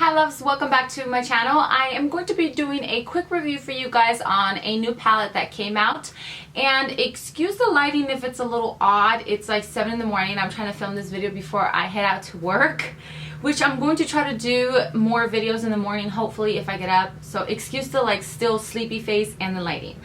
Hi loves, welcome back to my channel. I am going to be doing a quick review for you guys on a new palette that came out. And excuse the lighting if it's a little odd. It's like 7 in the morning. I'm trying to film this video before I head out to work, which I'm going to try to do more videos in the morning, hopefully, if I get up. So excuse the like still sleepy face and the lighting.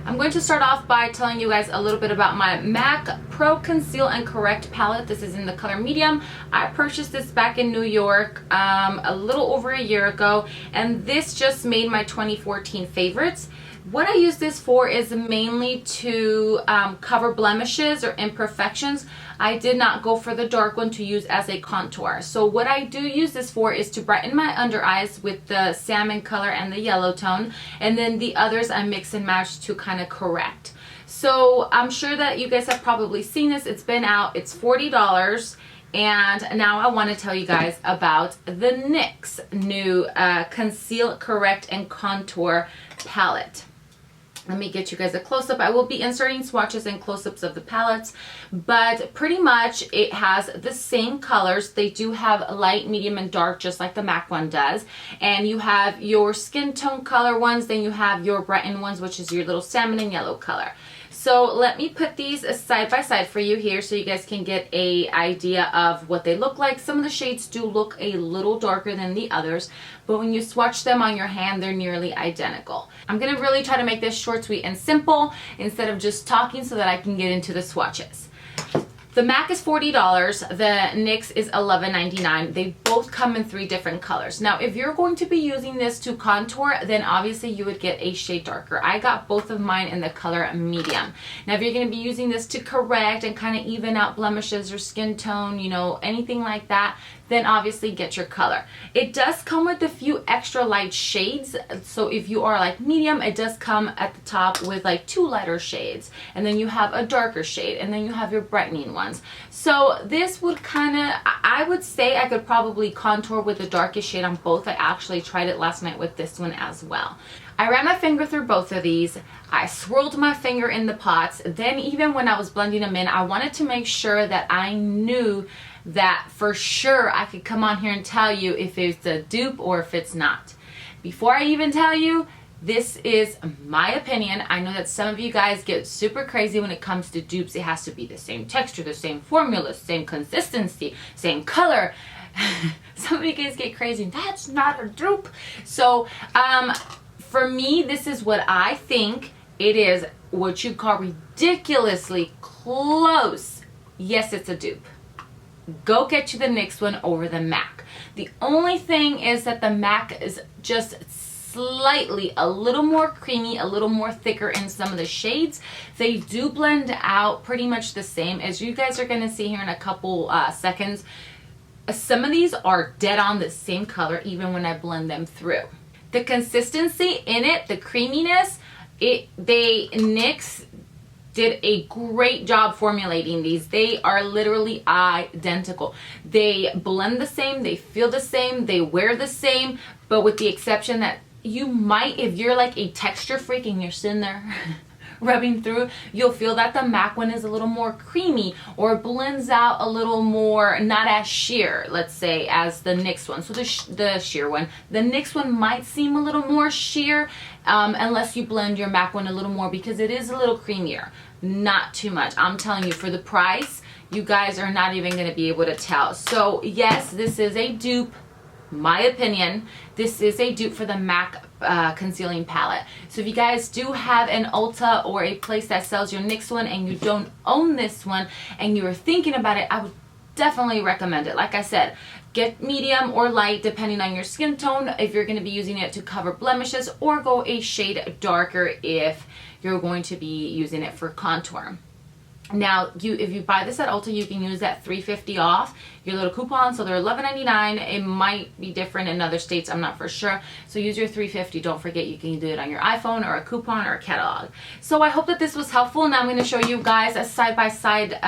I'm going to start off by telling you guys a little bit about my MAC Pro Conceal and Correct palette. This is in the color medium. I purchased this back in New York a little over a year ago, and this just made my 2014 favorites. What I use this for is mainly to cover blemishes or imperfections. I did not go for the dark one to use as a contour. So what I do use this for is to brighten my under eyes with the salmon color and the yellow tone. And then the others I mix and match to kind of correct. So I'm sure that you guys have probably seen this. It's been out. It's $40. And now I want to tell you guys about the NYX new Conceal, Correct, and Contour palette. Let me get you guys a close-up. I will be inserting swatches and close-ups of the palettes, but pretty much it has the same colors. They do have light, medium, and dark, just like the MAC one does. And you have your skin tone color ones, then you have your brightened ones, which is your little salmon and yellow color. So let me put these side by side for you here so you guys can get a idea of what they look like. Some of the shades do look a little darker than the others, but when you swatch them on your hand, they're nearly identical. I'm going to really try to make this short, sweet, and simple instead of just talking so that I can get into the swatches. The MAC is $40, the NYX is $11.99. They both come in 3 different colors. Now, if you're going to be using this to contour, then obviously you would get a shade darker. I got both of mine in the color medium. Now, if you're going to be using this to correct and kind of even out blemishes or skin tone, you know, anything like that, then obviously get your color. It does come with a few extra light shades. So if you are like medium, it does come at the top with like 2 lighter shades. And then you have a darker shade. And then you have your brightening ones. So this would kind of, I would say I could probably contour with the darkest shade on both. I actually tried it last night with this one as well. I ran my finger through both of these. I swirled my finger in the pots. Then even when I was blending them in, I wanted to make sure that I knew that for sure I could come on here and tell you if it's a dupe or if it's not. Before I even tell you, this is my opinion. I know that some of you guys get super crazy when it comes to dupes. It has to be the same texture, the same formula, same consistency, same color. Some of you guys get crazy. That's not a dupe. So for me, this is what I think. It is what you call ridiculously close. Yes, it's a dupe. Go get you the NYX one over the MAC. The only thing is that the MAC is just slightly a little more creamy, a little more thicker in some of the shades. They do blend out pretty much the same, as you guys are going to see here in a couple seconds. Some of these are dead on the same color even when I blend them through. The consistency in it, the creaminess, NYX did a great job formulating these. They are literally identical. They blend the same, they feel the same, they wear the same, but with the exception that you might, if you're like a texture freak and you're sitting there rubbing through, you'll feel that the MAC one is a little more creamy or blends out a little more, not as sheer, let's say, as the NYX one. So the sheer one. The NYX one might seem a little more sheer unless you blend your MAC one a little more, because it is a little creamier. Not too much. I'm telling you, for the price, you guys are not even going to be able to tell. So yes, this is a dupe. My opinion, this is a dupe for the MAC concealing palette. So if you guys do have an Ulta or a place that sells your NYX one and you don't own this one and you are thinking about it, I would definitely recommend it. Like I said, get medium or light depending on your skin tone if you're going to be using it to cover blemishes, or go a shade darker if you're going to be using it for contour. Now, if you buy this at Ulta, you can use that $3.50 off your little coupon, so they're $11.99. It might be different in other states, I'm not for sure. So use your $3.50. Don't forget, you can do it on your iPhone or a coupon or a catalog. So I hope that this was helpful. Now I'm going to show you guys a side-by-side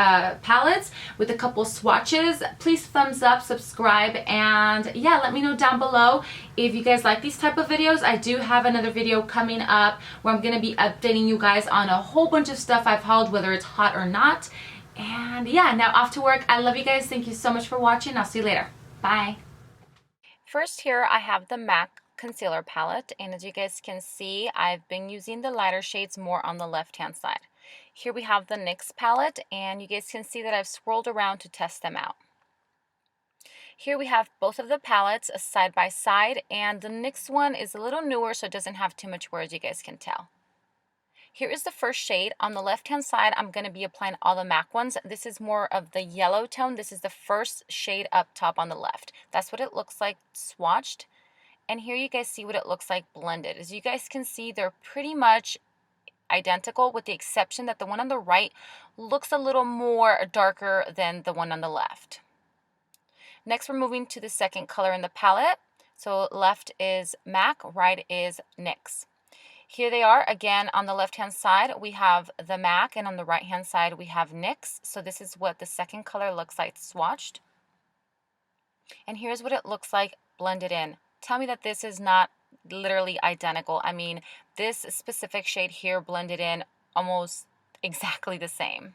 palettes with a couple swatches. Please thumbs up, subscribe, and yeah, let me know down below if you guys like these type of videos. I do have another video coming up where I'm going to be updating you guys on a whole bunch of stuff I've hauled, whether it's hot or not. And yeah, now off to work. I love you guys. Thank you so much for watching. I'll see you later. Bye. First here I have the MAC concealer palette, and as you guys can see, I've been using the lighter shades more on the left hand side. Here we have the NYX palette, and you guys can see that I've swirled around to test them out. Here we have both of the palettes side by side, and the NYX one is a little newer, so it doesn't have too much wear, as you guys can tell. Here is the first shade. On the left hand side, I'm going to be applying all the MAC ones. This is more of the yellow tone. This is the first shade up top on the left. That's what it looks like swatched. And here you guys see what it looks like blended. As you guys can see, they're pretty much identical, with the exception that the one on the right looks a little more darker than the one on the left. Next, we're moving to the second color in the palette. So left is MAC, right is NYX. Here they are again. On the left hand side we have the MAC, and on the right hand side we have NYX. So this is what the second color looks like swatched. And here's what it looks like blended in. Tell me that this is not literally identical. I mean, this specific shade here blended in almost exactly the same.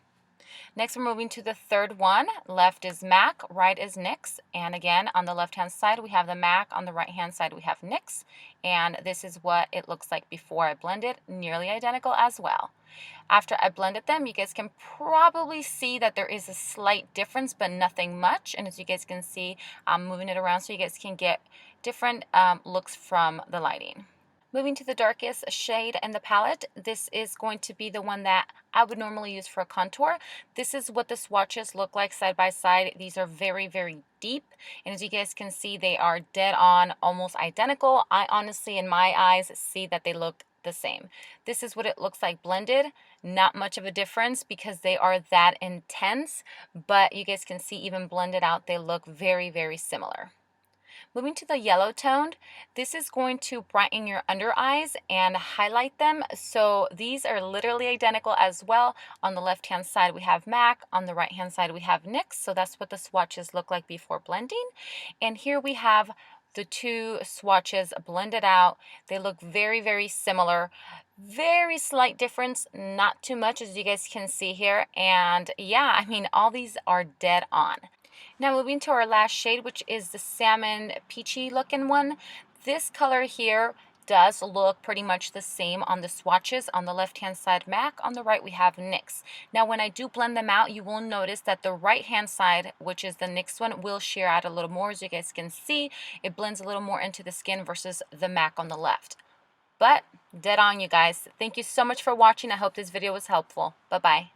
Next, we're moving to the third one. Left is MAC, right is NYX. And again, on the left-hand side, we have the MAC. On the right-hand side, we have NYX. And this is what it looks like before I blend it, nearly identical as well. After I blended them, you guys can probably see that there is a slight difference, but nothing much. And as you guys can see, I'm moving it around so you guys can get different looks from the lighting. Moving to the darkest shade in the palette, this is going to be the one that I would normally use for a contour. This is what the swatches look like side by side. These are very, very deep, and as you guys can see, they are dead on, almost identical. I honestly, in my eyes, see that they look the same. This is what it looks like blended. Not much of a difference because they are that intense, but you guys can see even blended out, they look very, very similar. Moving to the yellow toned, this is going to brighten your under eyes and highlight them. So these are literally identical as well. On the left hand side we have MAC, on the right hand side we have NYX. So that's what the swatches look like before blending. And here we have the two swatches blended out. They look very, very similar. Very slight difference, not too much, as you guys can see here. And yeah, I mean, all these are dead on. Now moving to our last shade, which is the salmon peachy looking one. This color here does look pretty much the same on the swatches. On the left hand side MAC, on the right we have NYX. Now when I do blend them out, you will notice that the right hand side, which is the NYX one, will sheer out a little more. As you guys can see, it blends a little more into the skin versus the MAC on the left. But dead on, you guys. Thank you so much for watching. I hope this video was helpful. Bye bye.